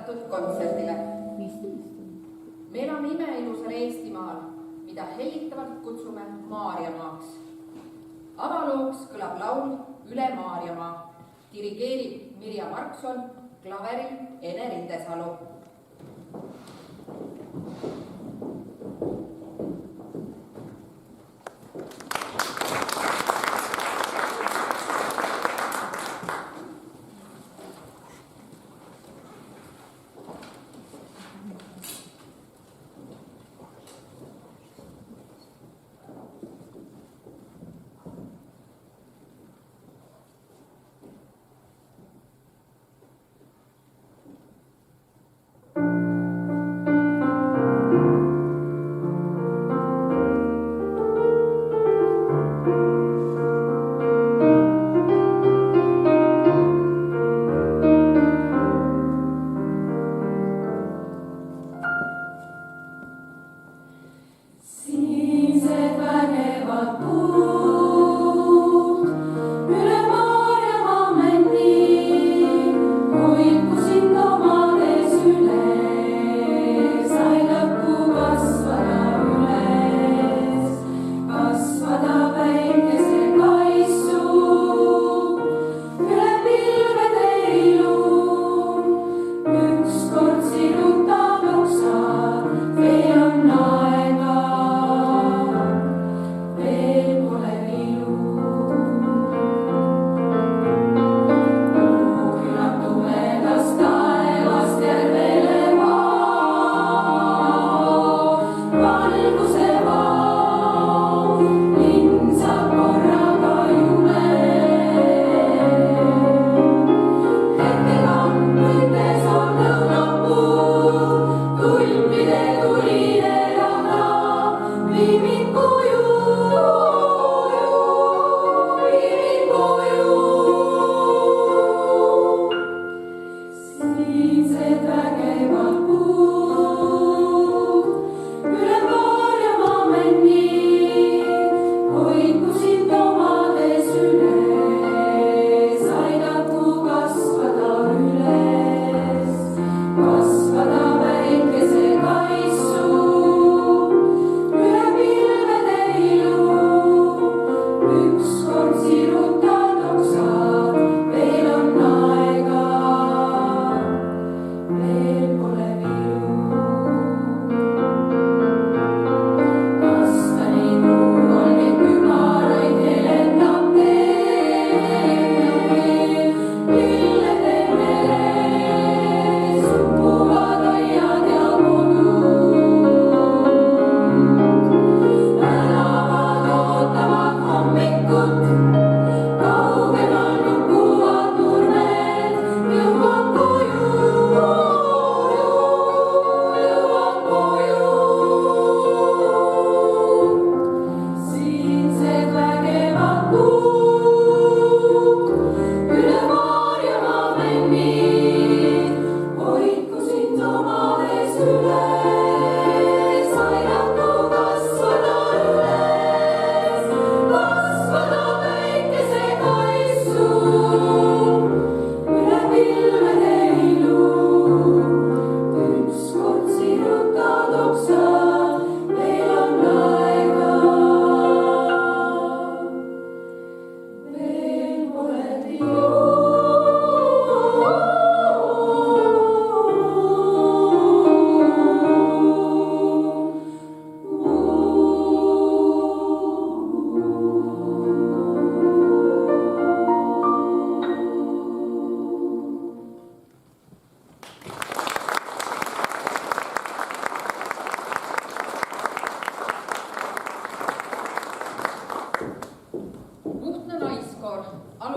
korraldatud kontserdile. Me elame imeilusal Eestimaal, mida hellitavalt kutsume Maarjamaaks. Avalooks kõlab laul Üle Maarjamaa. Dirigeerib Mirja Markson, klaveril Ene Rindesalu.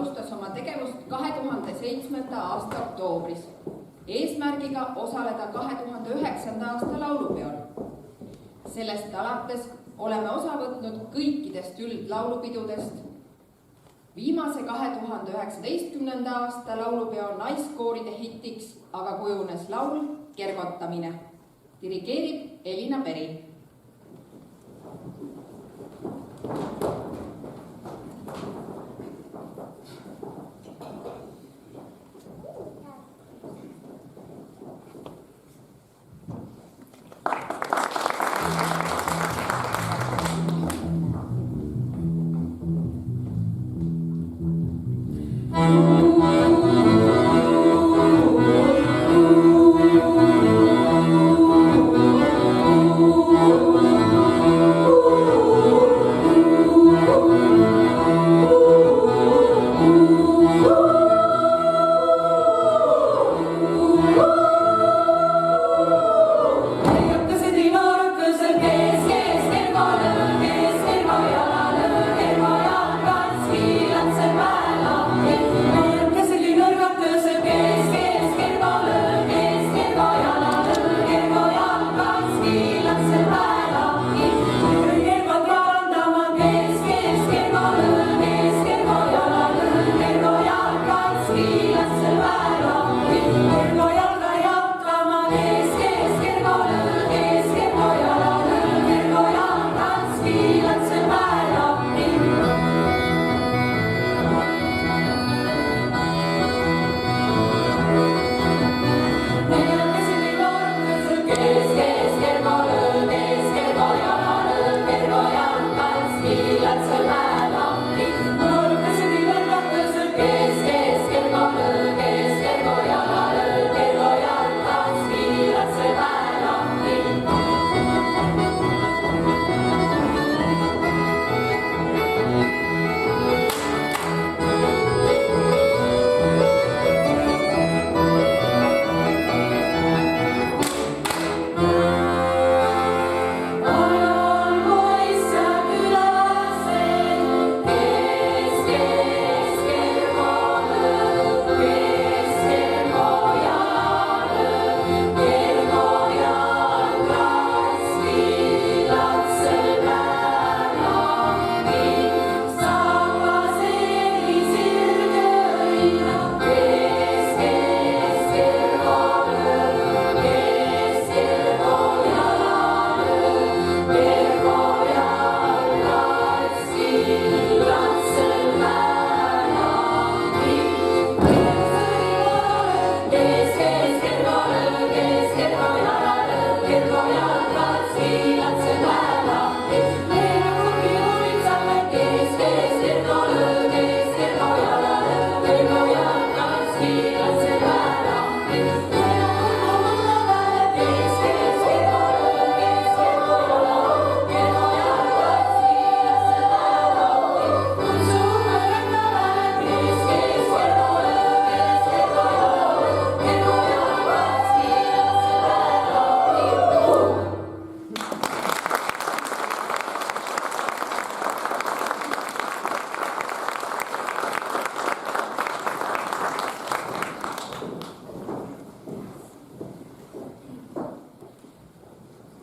alustas oma tegevust 2007. aasta oktoobris eesmärgiga osaleda 2009. aasta laulupeol. Sellest alates oleme osa võtnud kõikidest üldlaulupidudest. Viimase 2019. aasta laulupeo naiskooride hitiks aga kujunes laul Kergotamine. Dirigeerib Elina Peri.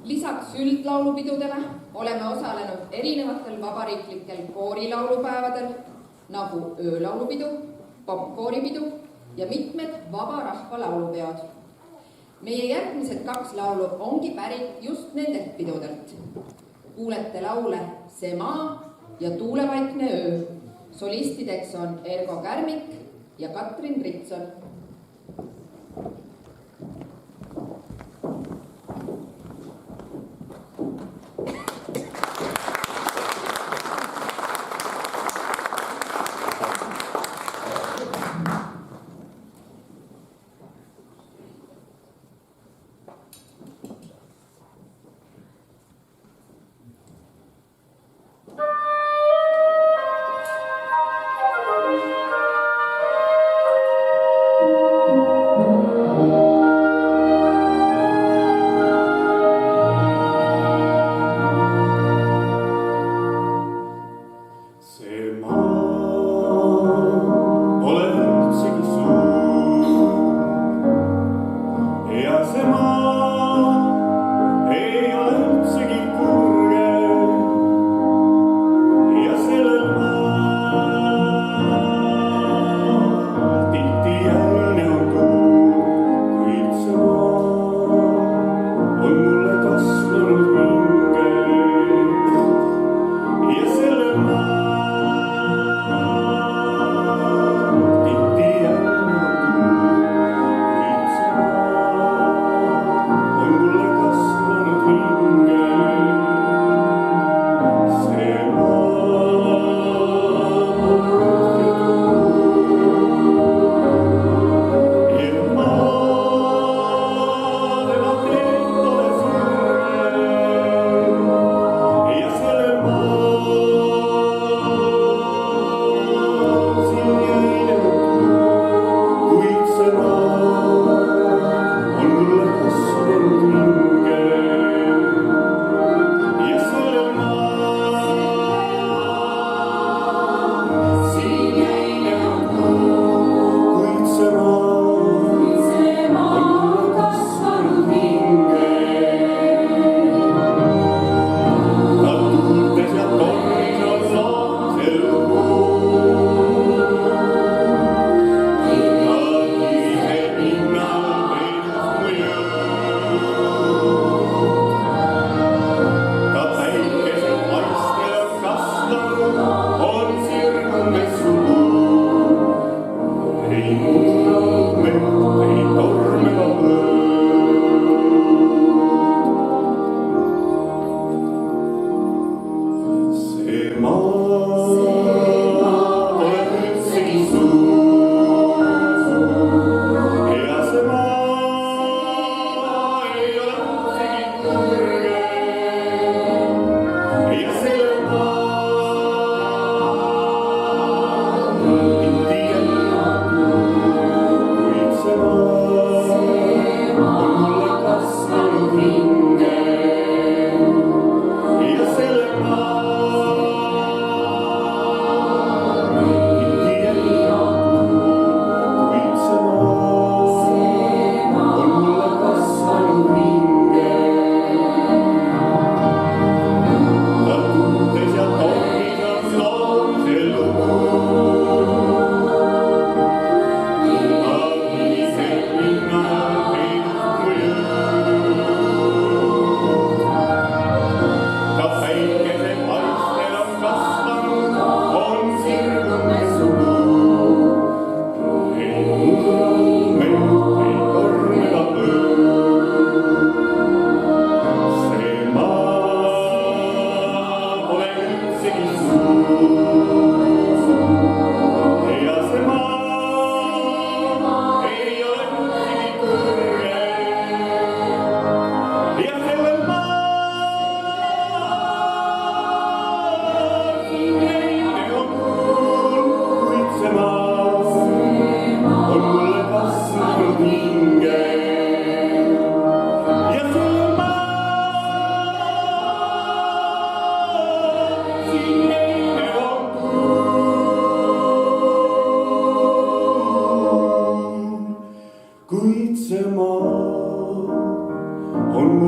Lisaks üldlaulupidudele oleme osalenud erinevatel vabariiklikel koorilaulupäevadel nagu öölaulupidu, popkooripidu ja mitmed vaba rahva laulupeod. Meie järgmised 2 laulu ongi pärit just nendelt pidudelt. Kuulete laule See maa ja Tuulevaikne öö. Solistideks on Ergo Kärmik ja Katrin Ritson.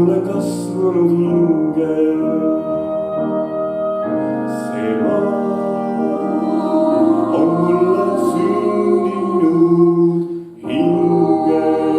mulle kasvanud hinge. See maa on mulle sündinud hinge.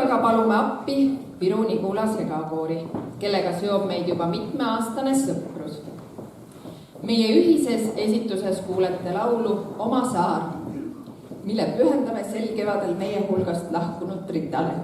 aga palume appi Viru-Nigula segakoori, kellega seob meid juba mitmeaastane sõprus. Meie ühises esituses kuulete laulu Oma saar, mille pühendame sel kevadel meie hulgast lahkunud Ritale.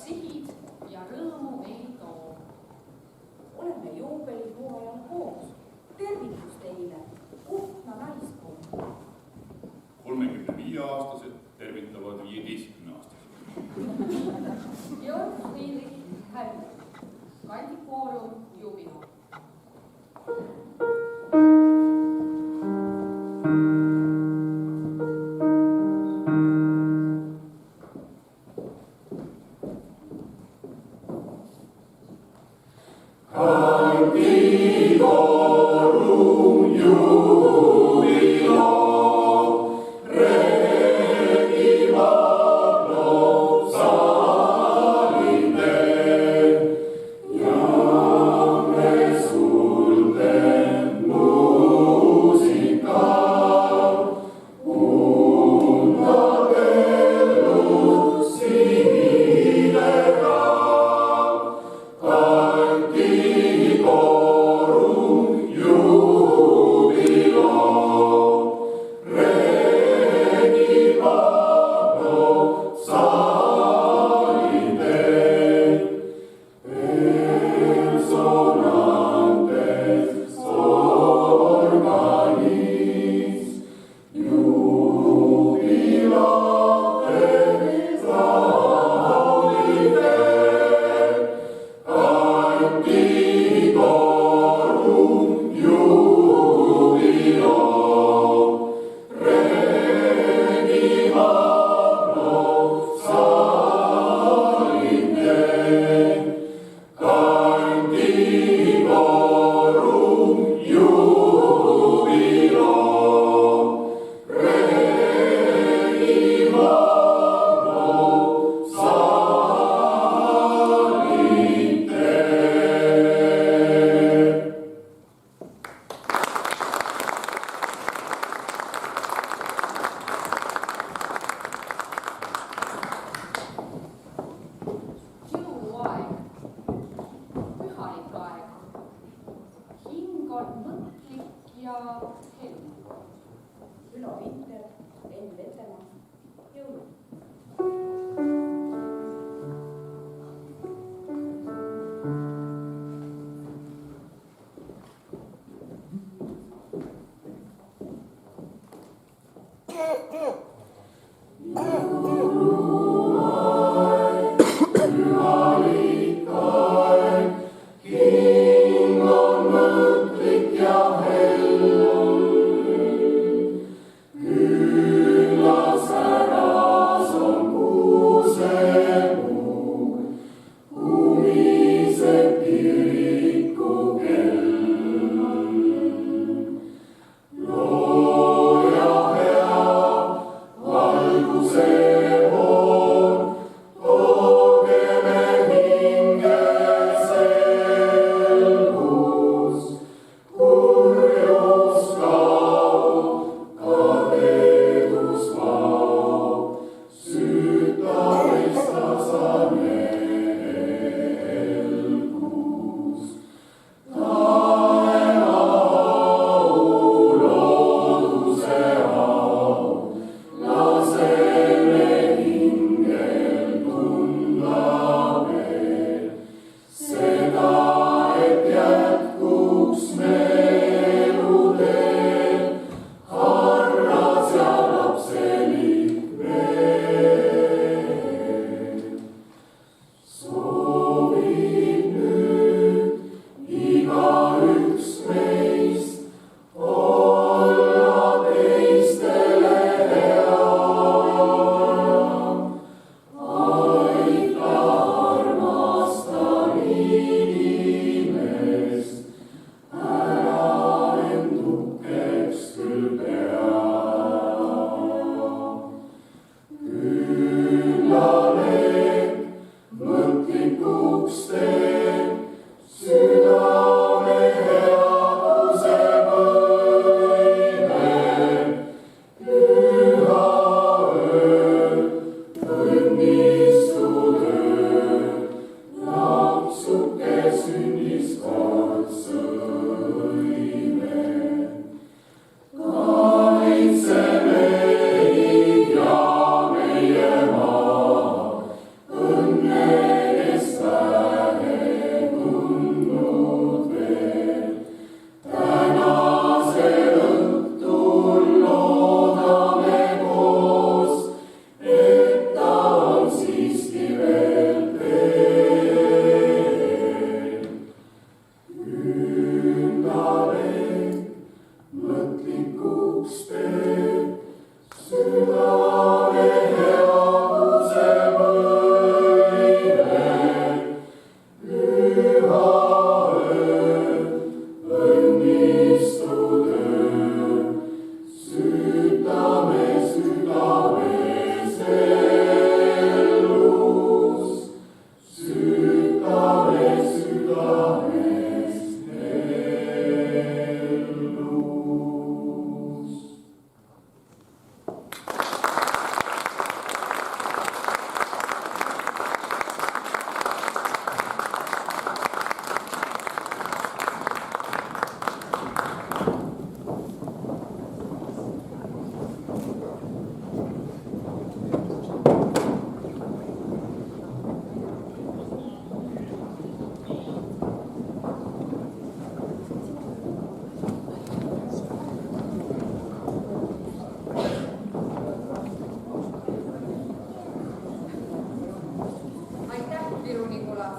sihid ja rõõmu meil too. oleme juubelihooajal koos. tervitus teile, Uhtna naiskool. 35-aastased tervitavad 15-aastased. Jörg Friedrich Häll, kandikoorum Jubilo.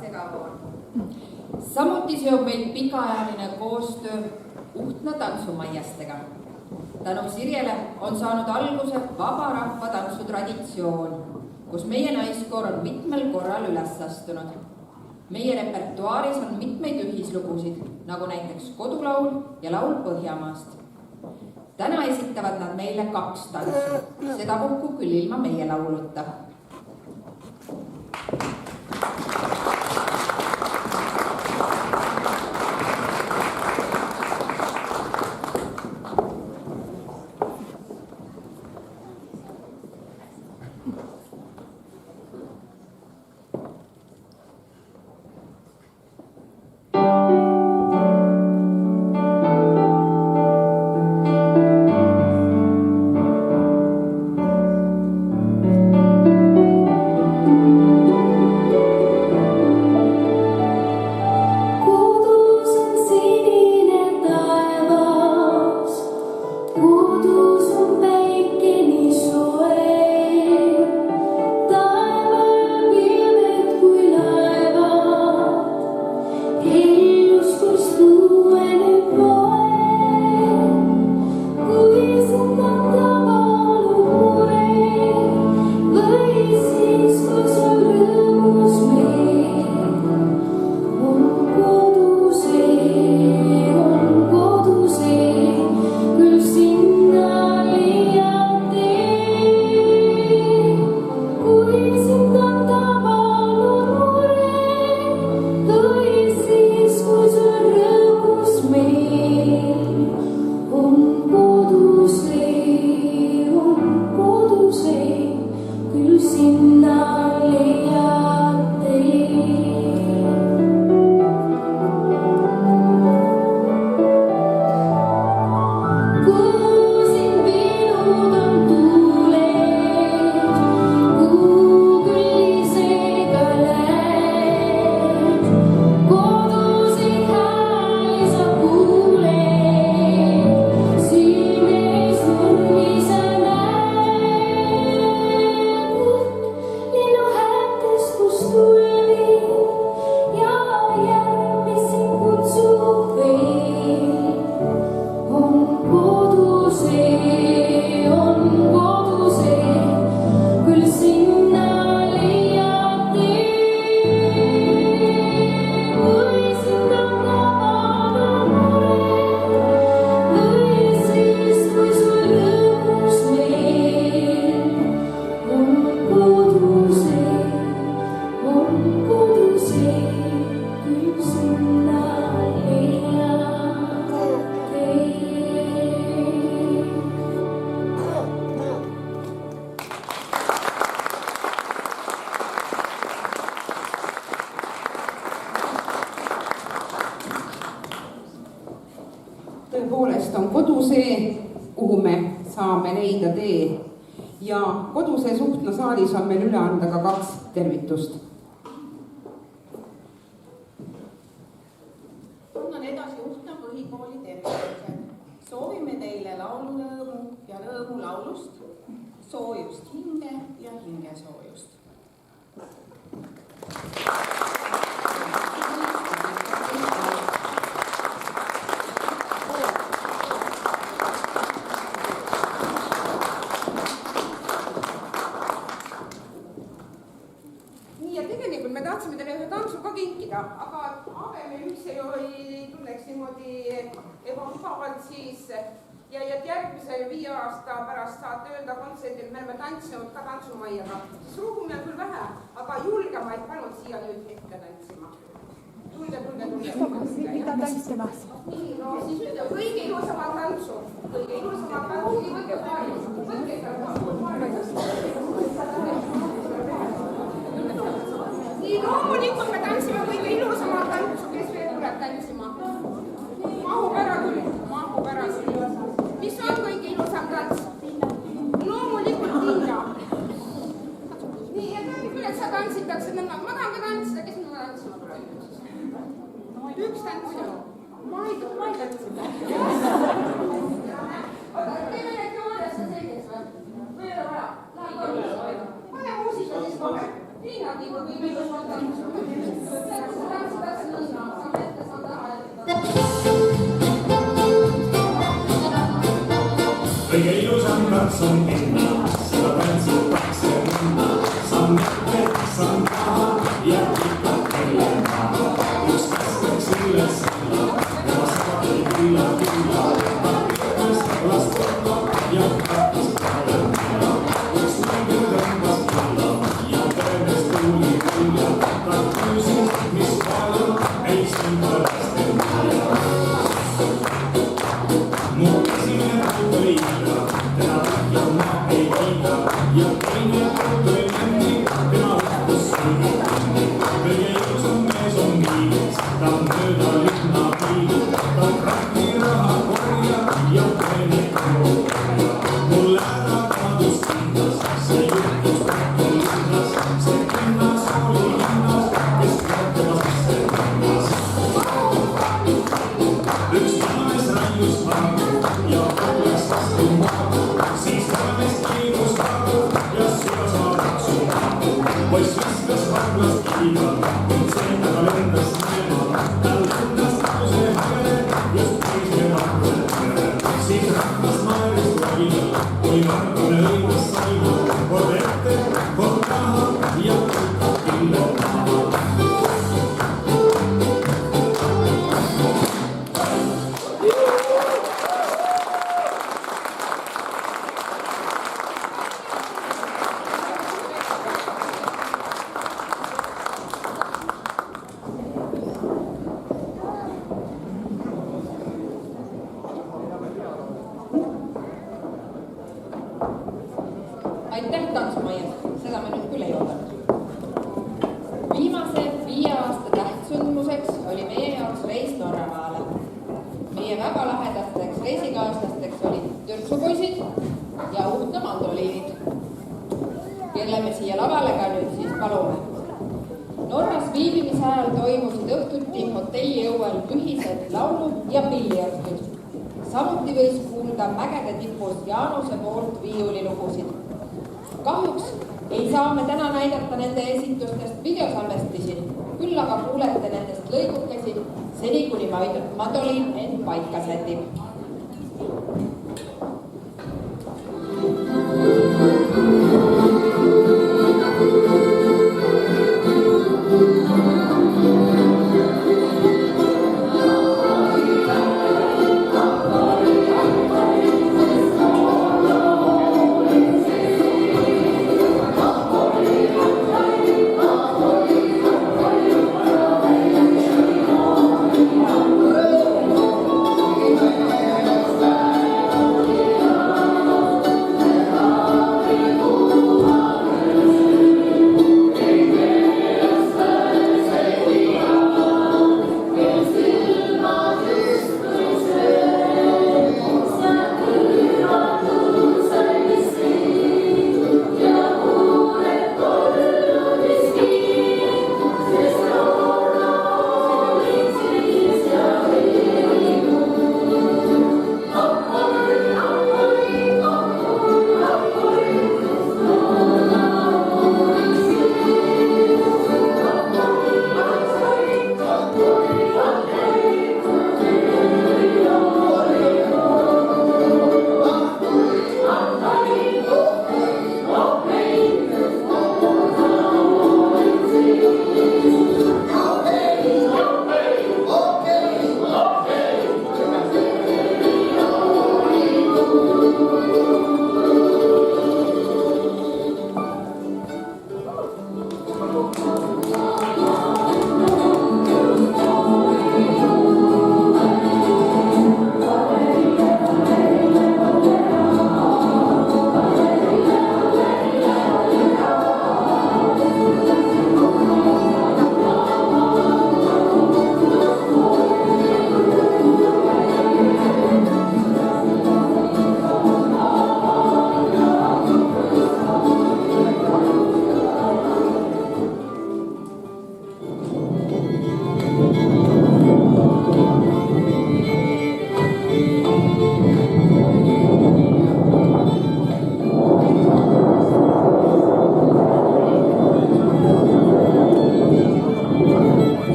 segavool. Samuti seob meil pikaajaline koostöö Uhtna tantsumaiastega. Tänu Sirjele on saanud alguse vaba rahva tantsutraditsioon, kus meie naiskoor on mitmel korral üles astunud. Meie repertuaaris on mitmeid ühislugusid, nagu näiteks Kodulaul ja Laul Põhjamaast. Täna esitavad nad meile 2 tantsu, sedapuhku küll ilma meie lauluta. Tõepoolest on kodu see, kuhu me saame leida tee ja koduses Uhtna saalis on meil üle anda ka 2 tervitust. Annan edasi Uhtna põhikooli tervitused. Soovime teile laulurõõmu ja rõõmu laulust, soojust hinge ja hingesoojust. Aga Aave meil üldse ju ei tunneks niimoodi ebamugavalt siis ja järgmisel 5 aasta pärast saate öelda kontserdil, me oleme tantsinud ka tantsumaiaga. Ruumi on küll vähe, aga julgemaid palun siia nüüd ette tantsima. Tulge. Mida tantsima? Nii, no siis ütle kõige ilusamad tantsu. Kõige ilusamad tantsu. Võtke nii, loomulikult me tantsime kõige ilusamad tantsu, kes veel tuleb tantsima. Mahub ära küll. Mis on kõige ilusam tants? Loomulikult Tiina. Nii, ja tead küll, et sa tantsitakse. Ma tahan ka tantsida, kes minuga tantsima tuleb? Üks tants. Ma ei tantsida. Oota, teeme need teooriasse selgeks või? Või ei ole vaja? Pane muusika siis kohe. Niinagi kui võib ilusam tantsu. Tantsitakse nõnda, aga ette saan taha jätta. Kõige ilusam tants on minna, seda tantsutakse minna. Saan ette, saan taha ja ikka kelle maha. Üks kästeks üles alla, tema saadi külla. Ta kirjas las korda ja tahtis kaela milla. Üks mängil tõmbas killa ja tõenes tuuli külja. Ta küsis, mis palju ei sõnda laste milla. Mu esimene tund oli iga, teda põhja ma ei kiida. Ja teine tund oli nänni, tema õhtus sõigi tunni. Kõige ilusam mees on viilis, ta on mööda linna piilib. Ta on krahvi raha korja ja teine korja. Mul ära kadus kinnas, see juhtus praegu linnas. See kinnas oli linnas, kes kortemas laste linnas. Üks vanamees raius vargu ja pooleks vastu maagu. Siis vanamees kiirus vargu ja sügas ma raksu maagu. Poiss viskas varglast kiiga, kuid seinaga lendas minema. Ta lendas tause hagele, just teise vargule. Siis rahvas naeris vajina, kui vargune õigus saima. Kord ette, kord taha ja võtab kille maha. Aitäh tantsumaias, seda me nüüd küll ei oodanud. Viimase 5 aasta tähtsündmuseks oli meie jaoks reis Norramaale. Meie väga lähedasteks reisikaaslasteks olid türksupoisid ja Uutna mandoliinid, kelle me siia lavale ka nüüd siis palume. Norras viibimise ajal toimusid õhtuti hotelli õuel ühised laulu- ja pilliõhtud. Samuti võis kuulda mägede tipus Jaanuse poolt viiulilugusid. Kahjuks ei saa me täna näidata nende esitustest videosalvestisi, küll aga kuulete nendest lõigukesi seni, kuni mandoliin end paika sätib.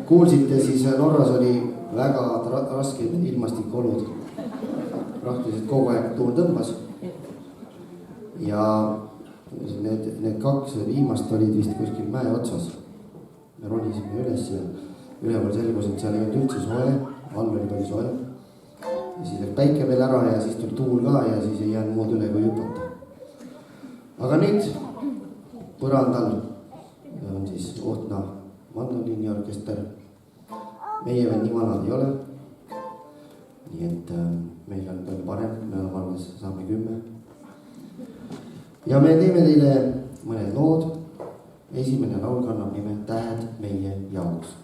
kuulsite, siis Norras oli väga rasked ilmastikuolud. Praktiliselt kogu aeg tuul tõmbas. Ja need 2 viimast olid vist kuskil mäe otsas. Me ronisime üles ja üleval selgus, et seal ei olnud üldse soe, all oli palju soe. Ja siis läks päike veel ära ja siis tuli tuul ka ja siis ei jäänud muud üle kui hüpata. Aga nüüd põrandal on siis Ohtna mandoliiniorkester. Meie veel nii vanad ei ole. Nii et meil on palju parem, me oleme alles saame 10. Ja me teeme teile mõned lood. Esimene laul kannab nime Tähed meie jaoks.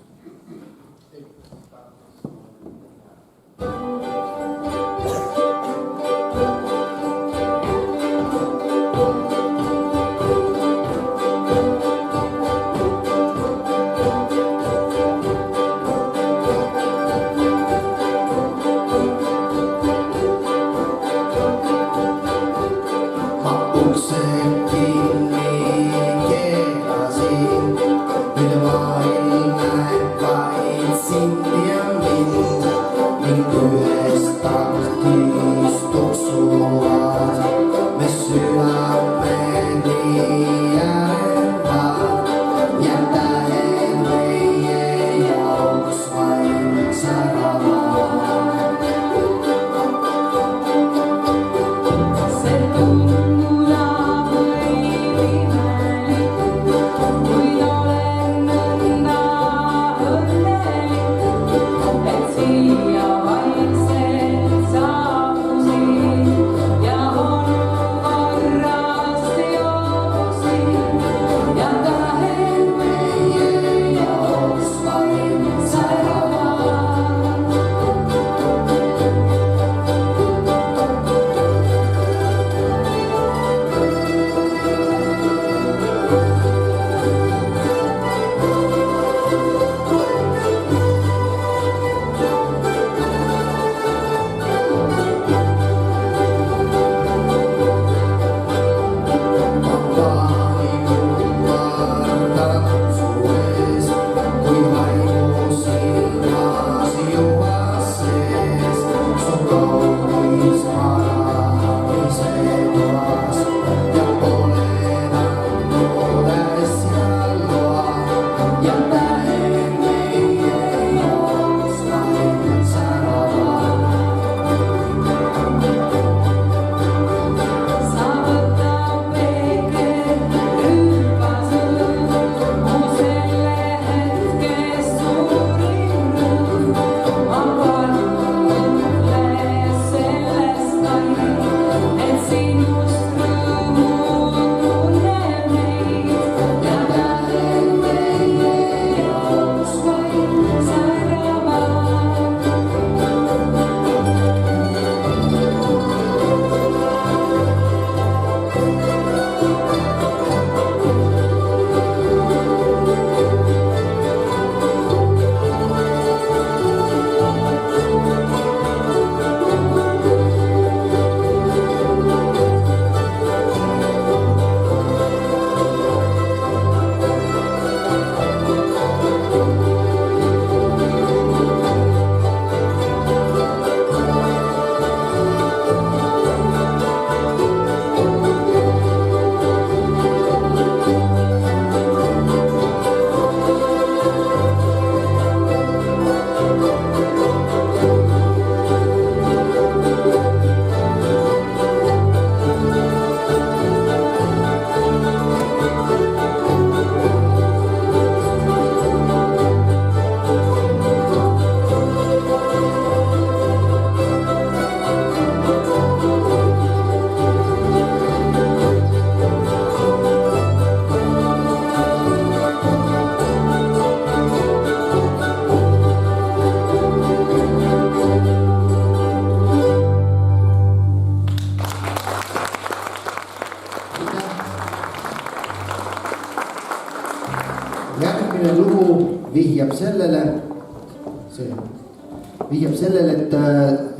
Vihjab sellele,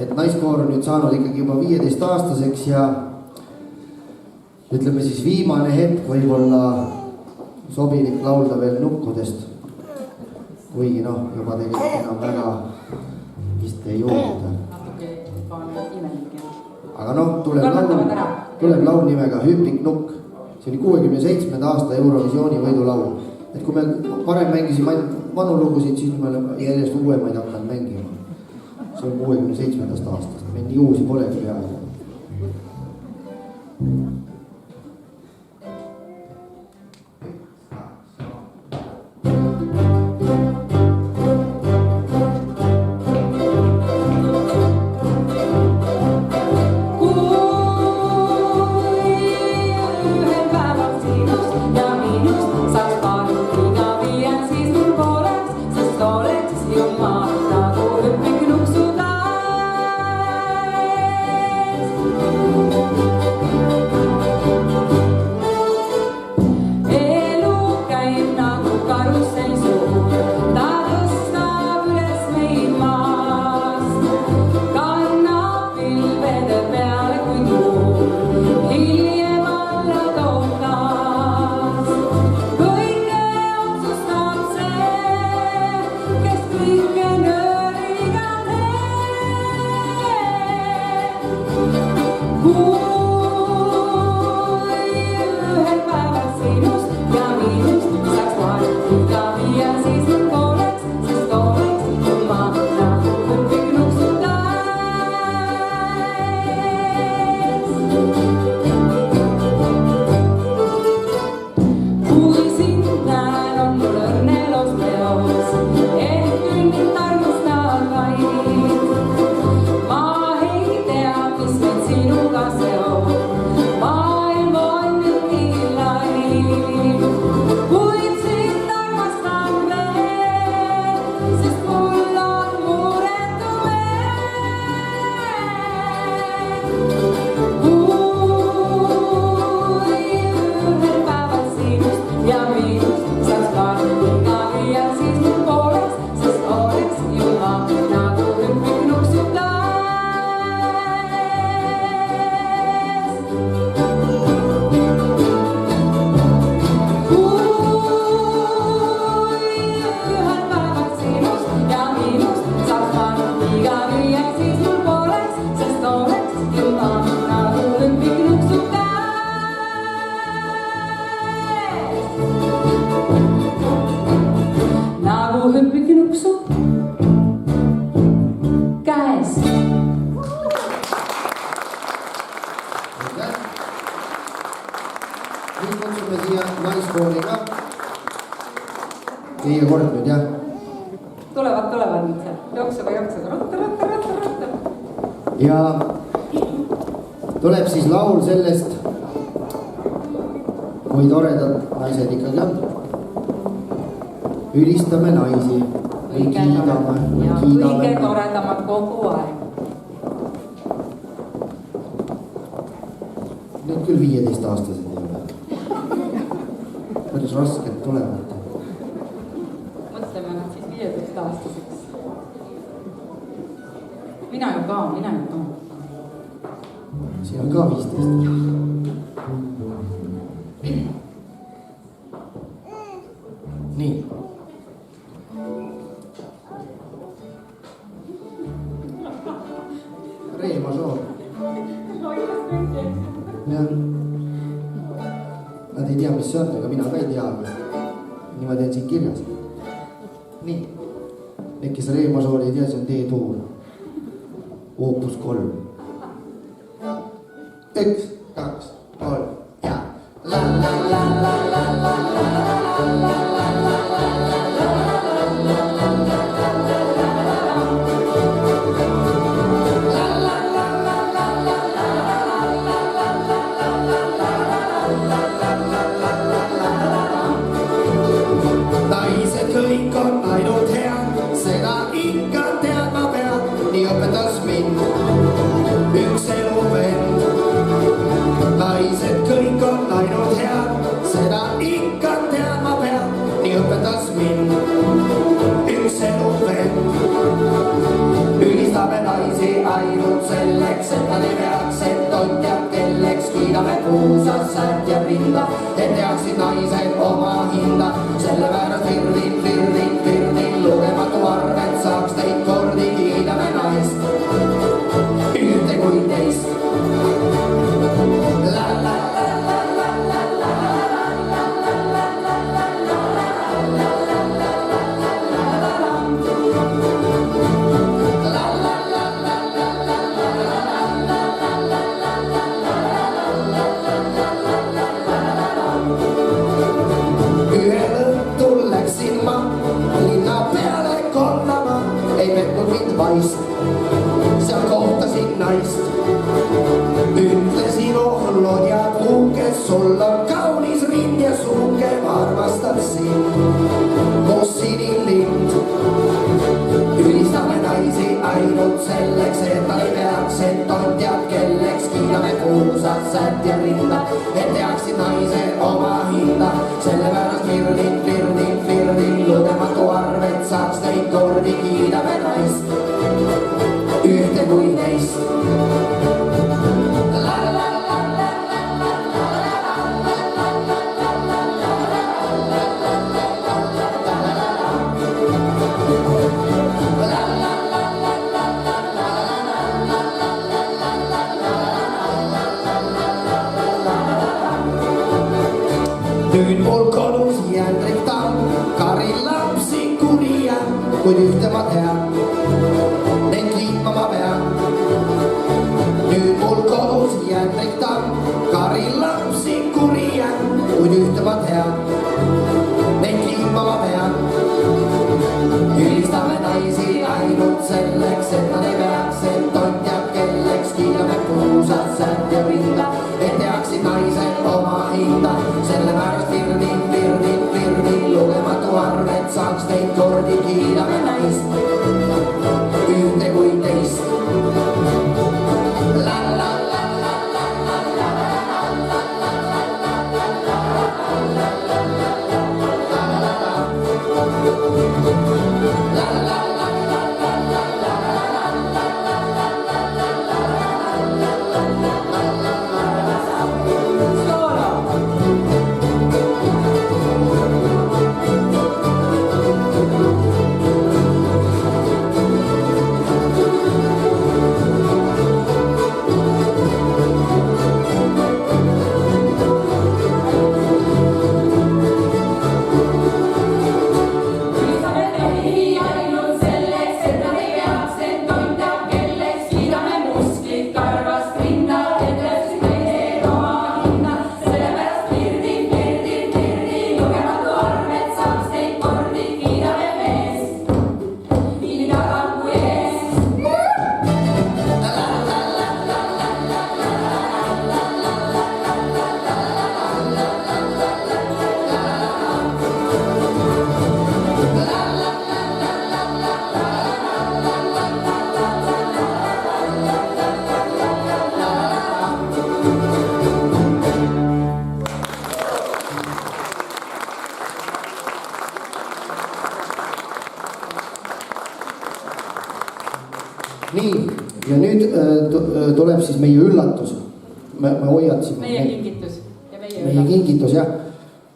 et naiskoor on nüüd saanud ikkagi juba 15-aastaseks ja ütleme siis viimane hetk võib-olla sobilik laulda veel nukkudest. kuigi noh, juba tegelikult enam väga vist ei joogita. natuke juba on imelik jah. aga noh, tuleb laul nimega Hüpiknukk. see oli 67. aasta Eurovisiooni võidulaul. et kui me varem mängisime ainult vanu lugusid, siis me oleme järjest uuemaid hakanud mängima. see on 67. aastast, meil nii uusi polegi peaaegu. Nüüd kutsume siia naiskoori ka. Teie kord nüüd jah. Tulevad nüüd seal. Jooksuga. Rotta. Ja tuleb siis laul sellest, kui toredad naised ikkagi on. Ülistame naisi. Või kiidame. Kõige toredamad kogu aeg. Need küll 15-aastased ei ole. Päris raskelt tulevad. Mõtleme nad siis 15-aastaseks. Mina ju ka. Siin on ka 15. Nii. Re-mažoor. Jah. Nad ei tea, mis see on, aga mina ka ei tea. Niimoodi on siin kirjas. Nii. Need, kes re-mažoori ei tea, see on D-tuur. Opus 3. 1, 2, 3 ja la la la la la la la la naised kõik on ainult head, seda ikka teadma pead, nii õpetas mind üks eluvend. Naised kõik on ainult head, seda ikka teadma pead, nii õpetas mind üks eluvend. Ülistame naisi ainult selleks, et nad ei peaks, et on teab kelleks, kiidame puusas, säärt ja rinda, et teaksid naised oma hinda, sellepärast virdin neid kordi kiidame naist, ühte kui teist. Ühel õhtul läksin ma linna peale kollama, ei petnud mind vaist, seal kohtasin naist. Ütlesin, oh lodja puuke, sul on kaunis rind ja suuke, ma armastan sind, mu sinilind. Ülistame naisi ainult selleks, et ta ei peaks, et on tead kelleks. Kiidame kuulsat sätt ja rinda, et teaksid naise oma hinda. Sellepärast virdin, lugematu arv, et saaks neid kordi. Kiidame naist, ühte kui teist. Nüüd mul kodus jändrik tamm, Kari lapsi kurja, kuid ühte ma tean, neid liitma ma pean. Nüüd mul kodus jändrik tamm, Kari lapsi kurja, kuid ühte ma tean, neid liitma ma pean. Ülistame naisi ainult selleks, et nad ei peaks, et on teab kelleks. Kiidame puusad, sätt ja rinda, et teaksid naised oma hinda. Sellepärast virdin, lugematu arv, et saaks neid kordi. Kiidame naist, ühte kui teist. Nii, ja nüüd tuleb siis meie üllatus. Me hoiatasime. Meie kingitus ja meie kingitus, jah.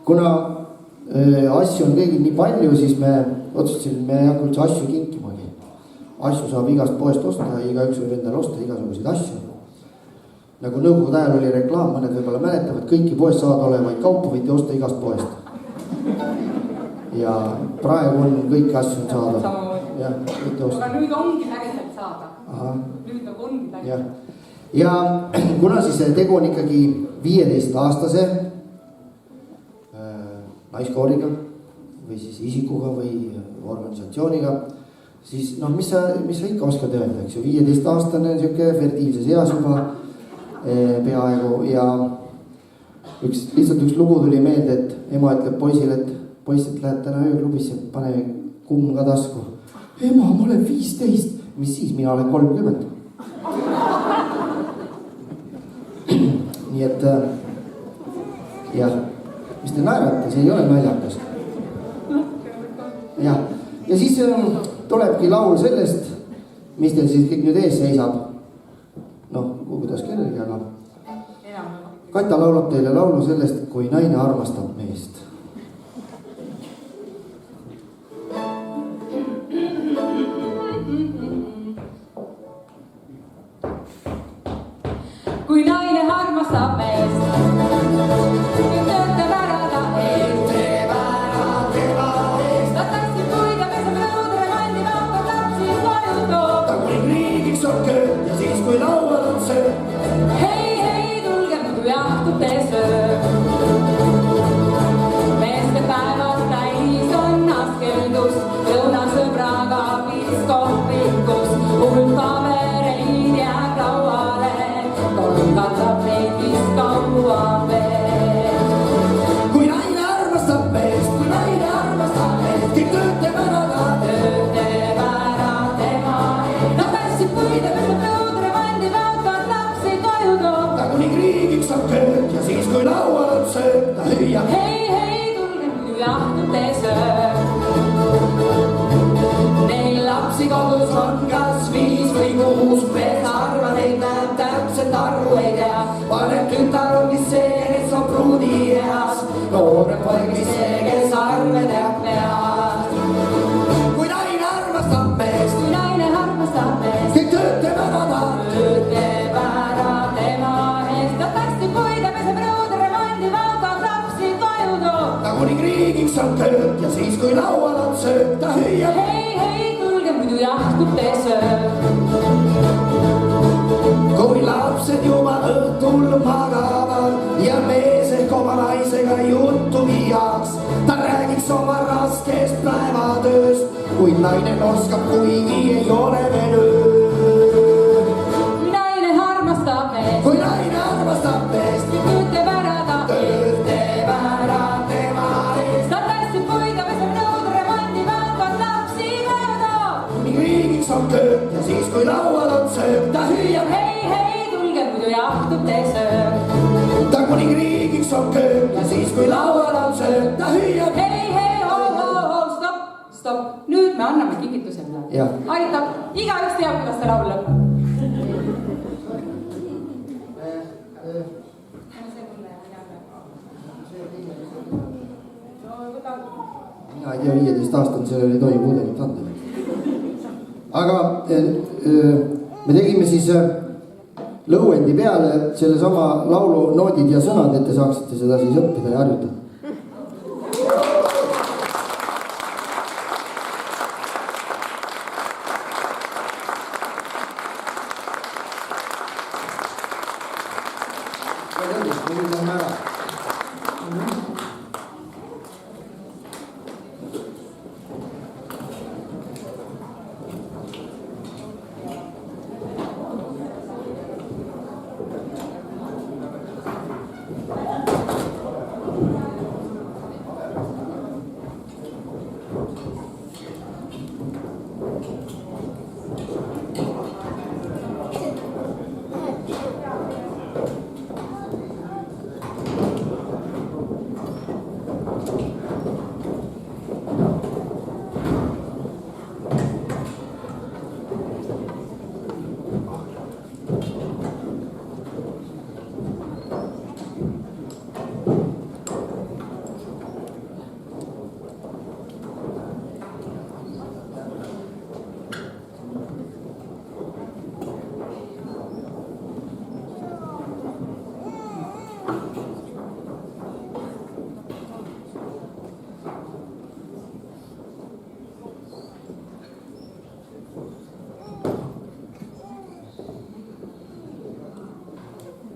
Kuna asju on kõigil nii palju, siis me otsustasime, me ei hakka üldse asju kinkimagi. Asju saab igast poest osta, igaüks võib endale osta igasuguseid asju. Nagu nõukogude ajal oli reklaam, mõned võib-olla mäletavad, kõiki poest saada olevaid kaupu võite osta igast poest. Ja praegu on kõiki asju saada. Jah, võite osta. Aga nüüd ongi päriselt saada. Aha. Nüüd nagu ongi päriselt. Ja. Ja kuna siis tegu on ikkagi 15-aastase naiskooriga või siis isikuga või organisatsiooniga, siis noh, mis sa ikka oskad öelda, eks ju, 15-aastane sihuke fertiilses eas juba peaaegu ja lihtsalt üks lugu tuli meelde, et ema ütleb poisile, et poiss, et lähed täna ööklubisse, pane kumm ka tasku. Ema, ma olen 15, mis siis, mina olen 30. Nii et jah, mis te naerate, see ei ole naljakas. Jah, ja siis tulebki laul sellest, mis teil siis kõik nüüd ees seisab. Noh, kuidas kellelgi, aga Kata laulab teile laulu sellest, kui naine armastab meest. jahtutes öö. Meeste päevad täis on askeldus, lõunasõbraga piiskohvikus, hull pabereid jääb lauale, kolm katab neid vist kaua veel. Kui naine armastab meest, kui naine armastab meest, kõik tööd teeb ära ta. Tööd teeb ära tema eest. Ta pässib puid ja peseb nõudre, vandib autod, lapsi koju toob. Ta kuni kriigiks on kööd ja siis kui laual on sööb, ta hüüab. Hei, hei, tulge muidu jahtutes öö. Neil lapsi kodus on kas 5 või 6, mees arvad ei näeb täpselt arvu ei tea. Vanem tütar ongi see, kes on pruudi eas, noorem poegi see, kes arve teab peast. Kui naine armastab meest, Kui naine armastab meest, kõik tööd teeb ära ta. tööd teeb ära tema eest. Ta päästib puid ja peseb nõudre, vandib autod, lapsi koju toob. Ta kuni kriigiks on kööd ja siis kui laual on sööb, ta hüüab. Hei, hei, tulge muidu jahtutes öö. Kui lapsed juba õhtul magavad ja mees ehk oma naisega juttu viiaks, ta räägiks oma raskest päevatööst, kuid naine oskab, kuigi ei ole veel öö. Kui naine armastab meest, Kui naine armastab meest, tööd teeb ära ta tööd teeb ära tema eest. Ta päästib puid ja peseb nõudre, vandib autod, lapsi koju toob. Kuni kriigiks on kööd ja siis kui laual on sööb, ta hüüab. Hei, hei, tulge muidu jahtutes öö. Ta kuni kriigiks on kööd ja siis kui laual on sööb, ta hüüab. Hei, hei, stopp, stopp. Nüüd me anname kingitusele. Jah. Aitab, igaüks teab, kuidas see laul lõpeb. Mina ei tea, 15 aastat sellele ei tohi puudelit anda. Aga me tegime siis lõuendi peale sellesama laulu noodid ja sõnad, et te saaksite seda siis õppida ja harjutada.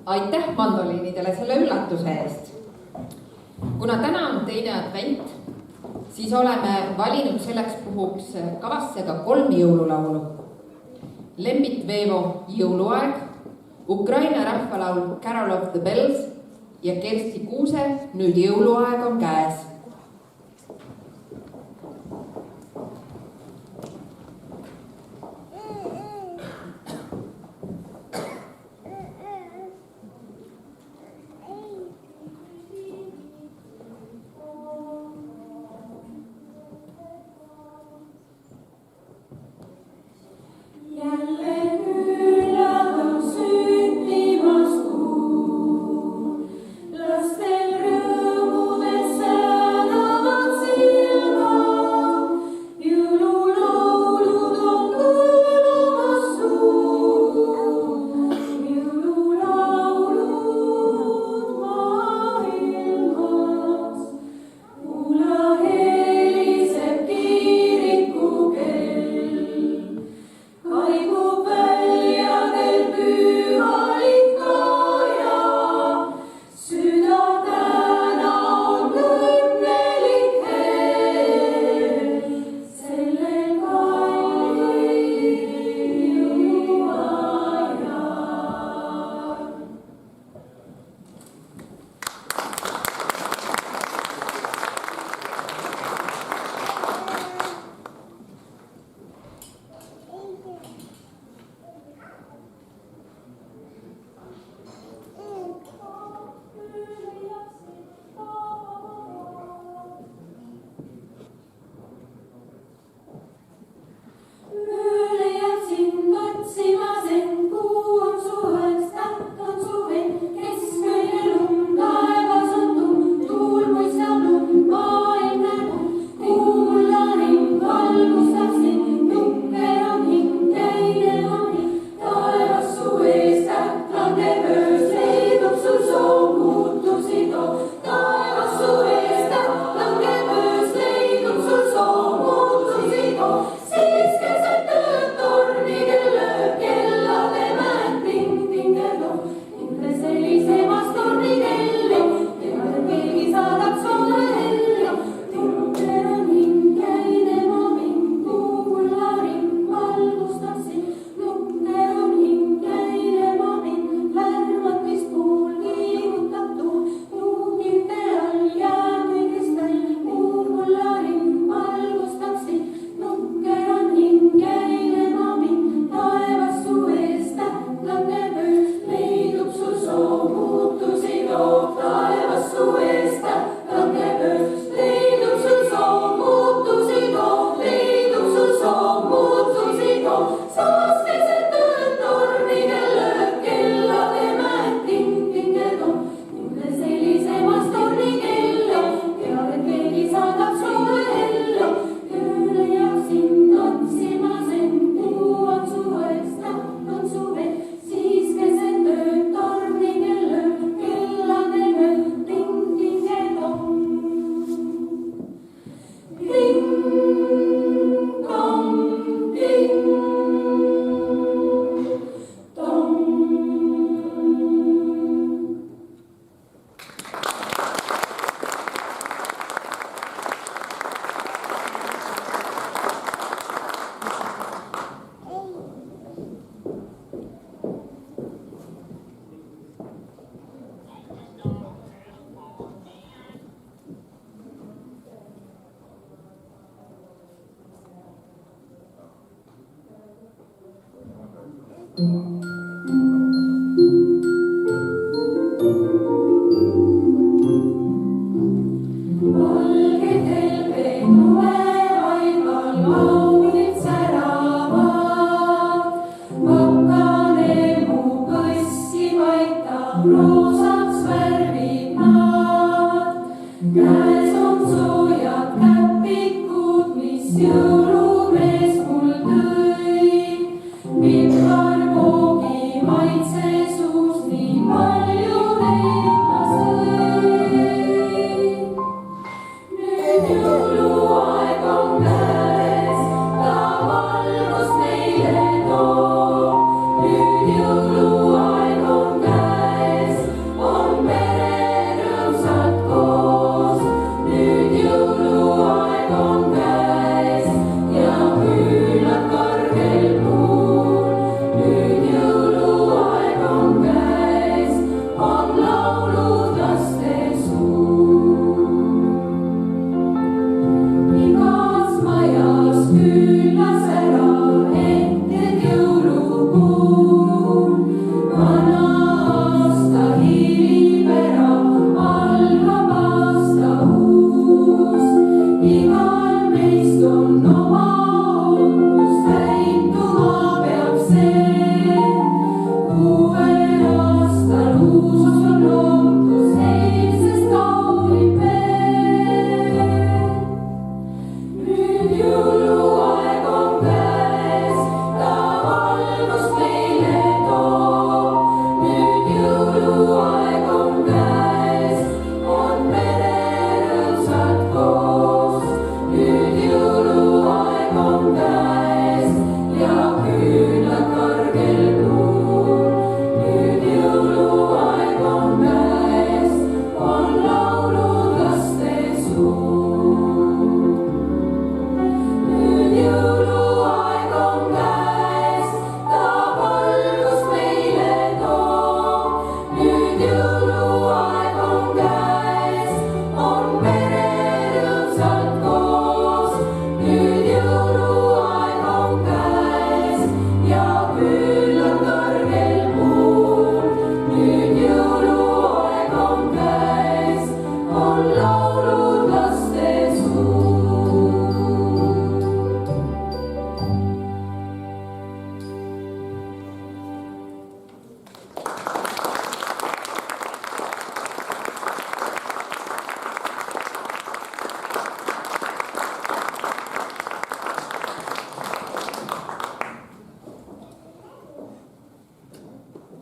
Aitäh mandoliinidele selle üllatuse eest. Kuna täna on teine advent, siis oleme valinud selleks puhuks kavasse ka 3 jõululaulu. Lembit Veevo Jõuluaeg, Ukraina rahvalaul Carol of the Bells ja Kersti Kuuse Nüüd jõuluaeg on käes. Lastel rõõmudes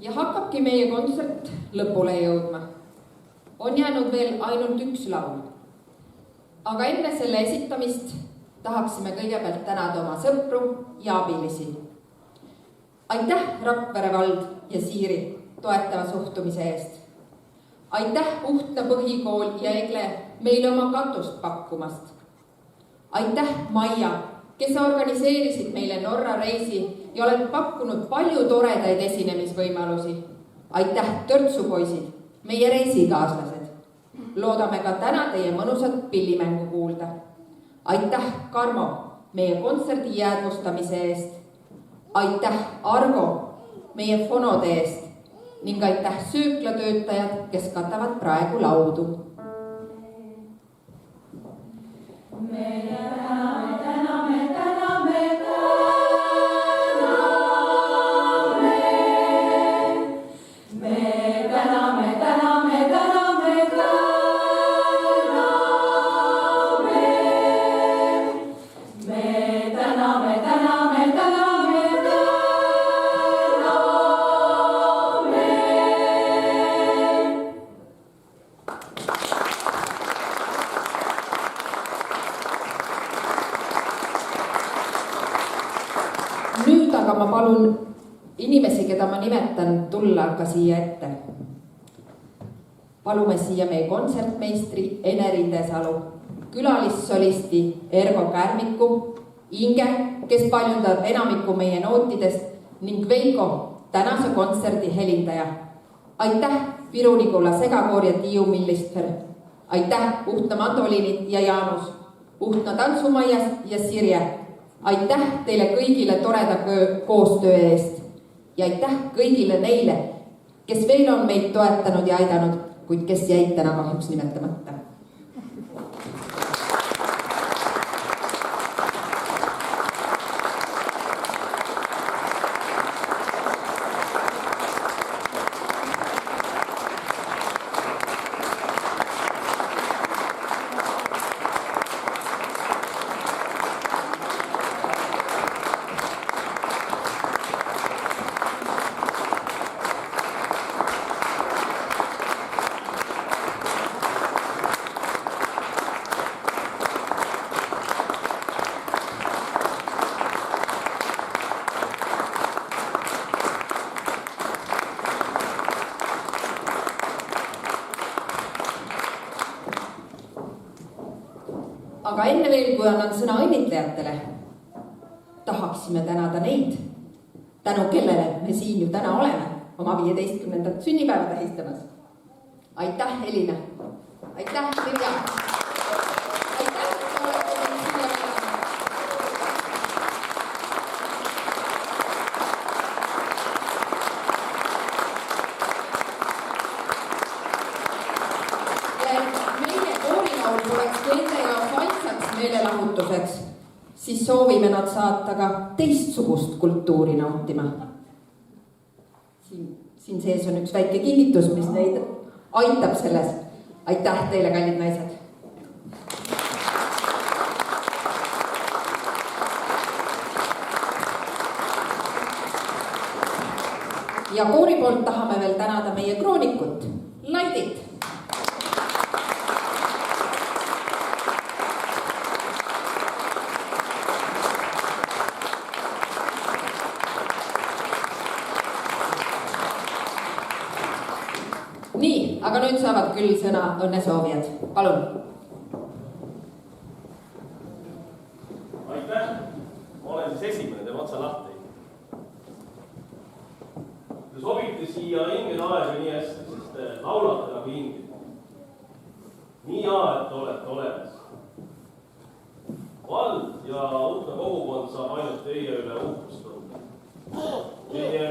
ja hakkabki meie kontsert lõpule jõudma. On jäänud veel ainult üks laul. Aga enne selle esitamist tahaksime kõigepealt tänada oma sõpru ja abilisi. Aitäh Rakvere vald ja Siiri toetava suhtumise eest. Aitäh Uhtna põhikool ja Egle meile oma katust pakkumast. Aitäh Maia, kes organiseerisid meile Norra reisi ja oled pakkunud palju toredaid esinemisvõimalusi. Aitäh Törtsupoisid, meie reisikaaslased. Loodame ka täna teie mõnusat pillimängu kuulda. Aitäh Karmo meie kontserdi jäädvustamise eest. Aitäh Argo meie fonode eest ning aitäh sööklatöötajad, kes katavad praegu laudu. Aga ma palun inimesi, keda ma nimetan, tulla ka siia ette. Palume siia meie kontsertmeistri Ene Rindesalu, külalissolisti Ergo Kärmiku, Inge, kes paljundab enamiku meie nootidest ning Veiko, tänase kontserdi helindaja. Aitäh Viru-Nigula segakoor ja Tiiu Millistfer. Aitäh Uhtna mandolinid ja Jaanus, Uhtna tantsumaias ja Sirje. Aitäh teile kõigile toreda koostöö eest ja aitäh kõigile neile, kes veel on meid toetanud ja aidanud, kuid kes jäid täna kahjuks nimetamata. Aga enne veel, kui annan sõna õnnitlejatele, tahaksime tänada neid, tänu kellele me siin ju täna oleme oma 15. sünnipäeva tähistamas. Aitäh, Elina! Aitäh, Sirja! Aitäh, et olete meil siia minema! Ja meie koorilaul poleks nende jaoks ainsaks meelelahutuseks, siis soovime nad saata ka teistsugust kultuuri nautima. Siin sees on üks väike kingitus, mis neid aitab selles. Aitäh teile, kallid naised! Ja koori poolt tahame veel tänada meie kroonikut, Laidit. Nii, aga nüüd saavad küll sõna õnnesoovijad. Palun. Aitäh! Ma olen siis esimene, teeme otsa lahti. Te sobite siia hingede aega nii hästi, sest te laulate nagu hinged. Nii hea, et olete olemas. Vald ja Uhtna kogukond saab ainult teie üle uhkust tunda. Teie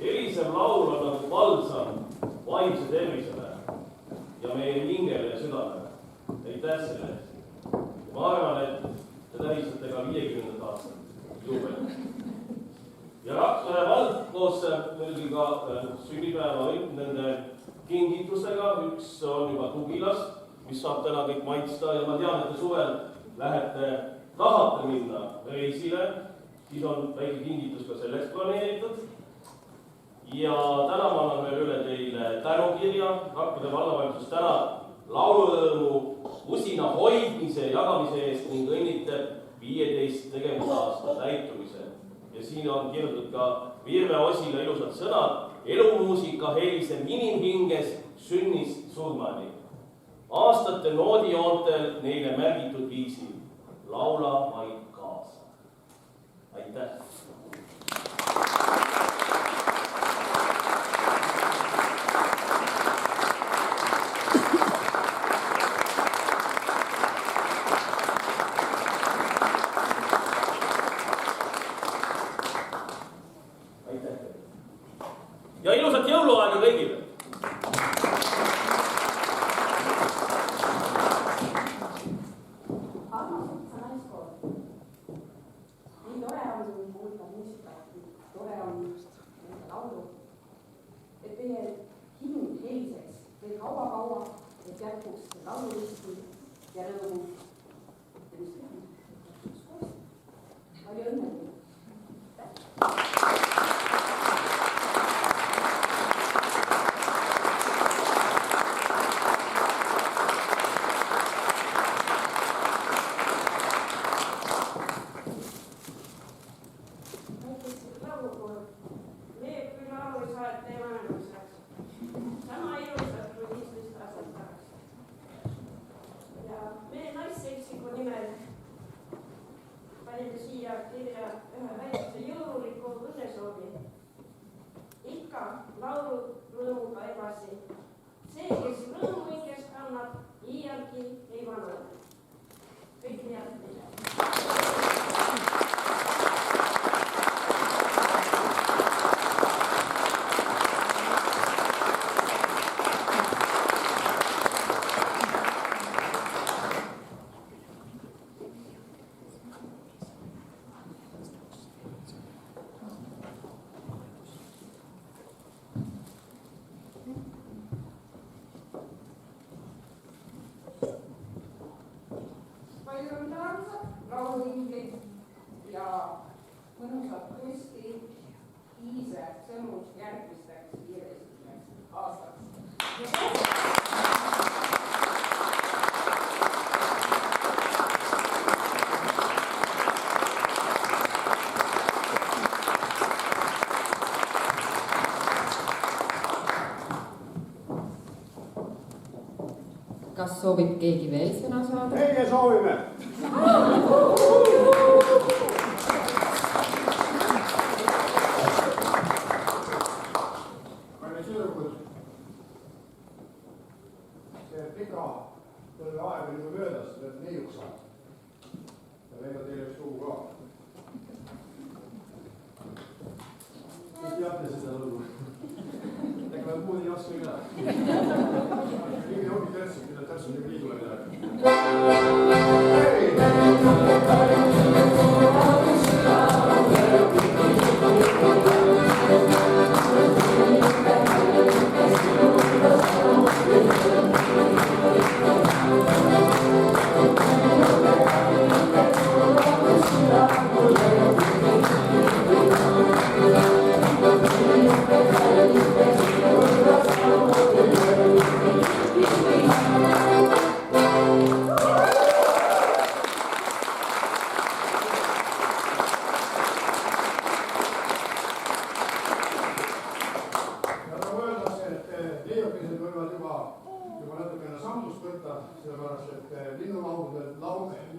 erisev laul on nagu balsam vaimse tervisele ja meie hingele ja südamele. Aitäh selle eest. Ma arvan, et te tähistate ka 50. aastat juubeli. Ja Rakvere vald koos muidugi ka sünnipäeva nende kingitustega. Üks on juba Tugilas, mis saab täna kõik maitsta ja ma tean, et te suvel tahate minna reisile, siis on väike kingitus ka selleks planeeritud. ja täna ma annan veel üle teile tänukirja. Rakvere vallavalitsus tänab laulurõõmu usina hoidmise ja jagamise eest ning õnnitleb 15 tegevusaasta täitumise. Ja siin on kirjutatud ka Virve Osile ilusad sõnad. Elumuusika heliseb inimhinges sünnist surmani. Aastate noodijoontel neile märgitud viisil. Laula vaid kaasa. Aitäh! Ja ilusat jõuluaega kõigile! Armas, sa naiskool. Nii tore on kuulda muusikat, tore on nende laulu, et teie hing heliseks veel kaua-kaua, et jätkuks laululisti ja rõõmu. Ja mis teha? Palju õnne! Ja mõnusat kusti Iise sõnus järgmisteks 15 aastaks. Kas soovib keegi veel sõna saada? Meie soovime! See pika tõlle aeg on juba möödas, see peab neiuks saada. Ja meil on teile üks lugu ka. Te teate seda lugu? Ega me muud ei oska ka. Nimi ongi Tärtsik, mida Tärtsik juba liidule midagi.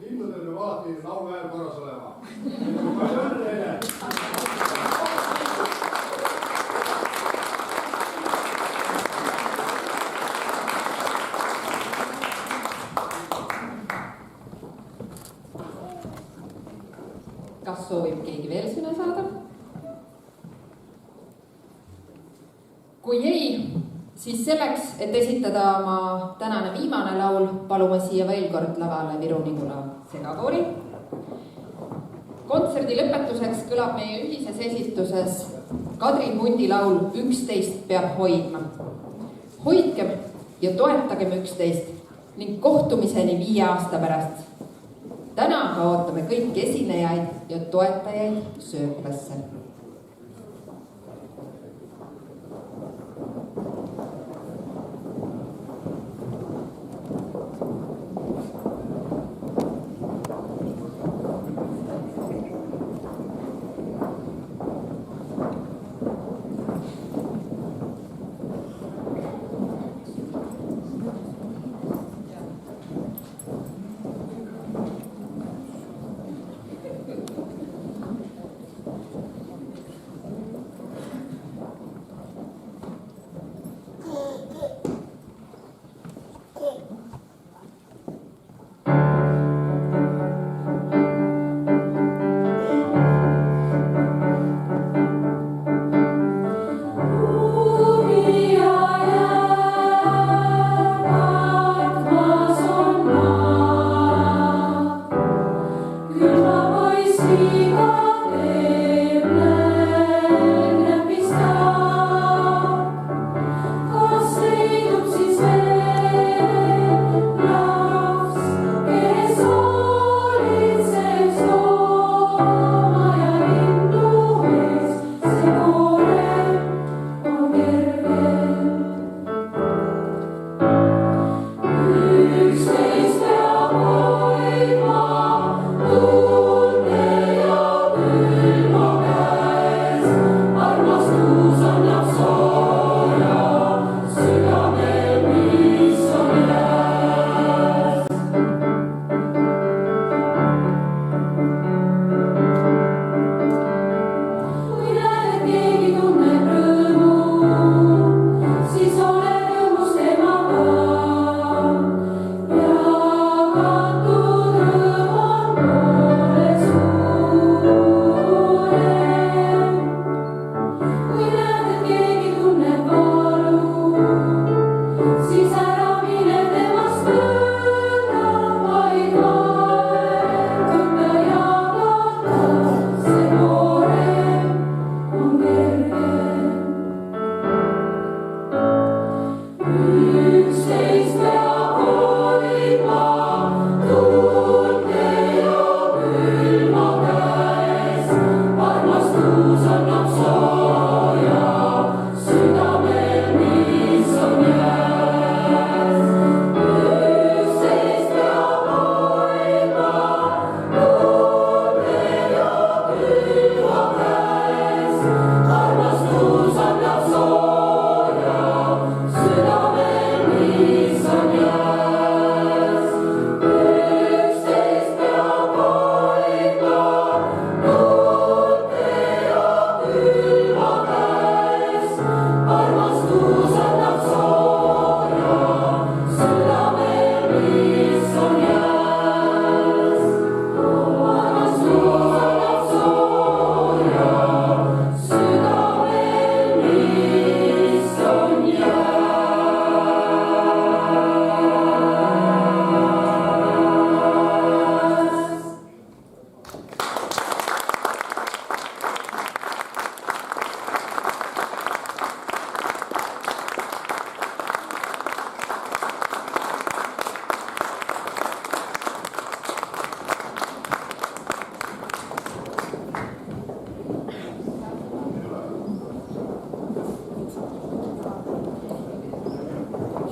Linnudel peab alati laulu hääl korras olema. Palju õnne teile! Kas soovib keegi veel sõna saada? Kui ei, siis selleks, et esitada oma tänane viimane laul, palume siia veel kord lavale Viru-Nigula segakoori. Kontserdi lõpetuseks kõlab meie ühises esituses Kadri Hundi laul 11 peab hoidma. Hoidkem ja toetagem 11 ning kohtumiseni 5 aasta pärast. Täna ootame kõiki esinejaid ja toetajaid sööklasse.